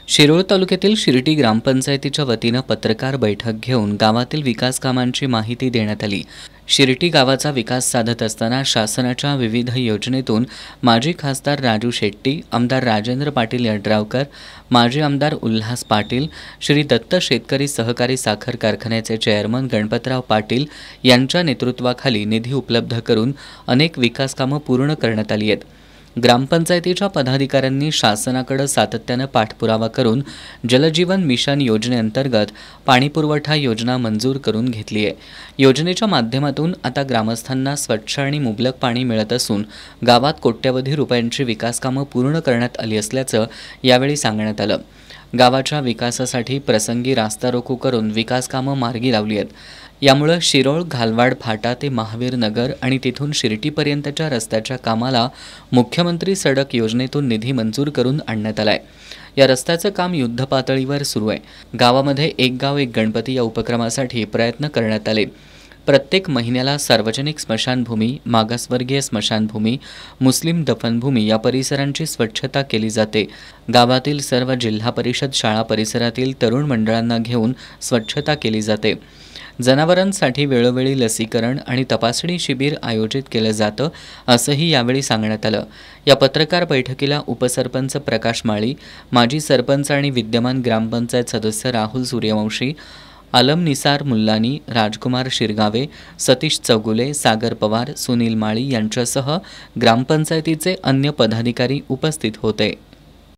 शिरोळ तालुक्यातील शिर्टी ग्रामपंचायतीच्या वतीनं पत्रकार बैठक घेऊन गावातील विकास कामांची माहिती देण्यात आली। शिर्टी गावाचा विकास साधत असताना शासनाच्या विविध योजनेतून माजी खासदार राजू शेट्टी, आमदार राजेंद्र पाटील यड्रावकर, माजी आमदार उल्हास पाटील, श्री दत्त शेतकरी सहकारी साखर कारखान्याचे चेअरमन गणपतराव पाटील यांच्या नेतृत्वाखाली निधी उपलब्ध करून अनेक विकास कामं पूर्ण करण्यात आली आहेत। ग्रामपंचायतीच्या पदाधिकाऱ्यांनी शासनाकडे सातत्याने पाठपुरावा करून जलजीवन मिशन योजनेअंतर्गत पाणीपुरवठा योजना मंजूर करून घेतली आहे। योजनेच्या माध्यमातून आता ग्रामस्थांना स्वच्छ आणि मुबलक पाणी मिळत असून गावात कोट्यवधी रुपयांची विकास कामं पूर्ण करण्यात आली असल्याचं यावेळी सांगण्यात आलं। गावाच्या विकासासाठी प्रसंगी रास्ता रोको करून विकास कामं मार्गी लावली आहेत। यामुळे शिरोळ घालवाड फाटा ते महावीर नगर आणि तिथून शिर्टीपर्यंतच्या रस्त्याच्या कामाला मुख्यमंत्री सडक योजनेतून निधी मंजूर करून आणण्यात आलाय। या रस्त्याचं काम युद्धपातळीवर सुरू आहे। गावामध्ये एक गाव एक गणपती या उपक्रमासाठी प्रयत्न करण्यात आले। प्रत्येक महिन्याला सार्वजनिक स्मशानभूमी, मागासवर्गीय स्मशानभूमी, मुस्लिम दफनभूमी या परिसरांची स्वच्छता केली जाते। गावातील सर्व जिल्हा परिषद शाळा परिसरातील तरुण मंडळांना घेऊन स्वच्छता केली जाते। जनावरांसाठी वेळोवेळी लसीकरण आणि तपासणी शिबिर आयोजित केलं जातं असंही यावेळी सांगण्यात आलं। या पत्रकार बैठकीला उपसरपंच प्रकाश माळी, माजी सरपंच आणि विद्यमान ग्रामपंचायत सदस्य राहुल सूर्यवंशी, आलम निसार मुल्लानी, राजकुमार शिरगावे, सतीश चौगुले, सागर पवार, सुनील माळी यांच्यासह ग्रामपंचायतीचे अन्य पदाधिकारी उपस्थित होते।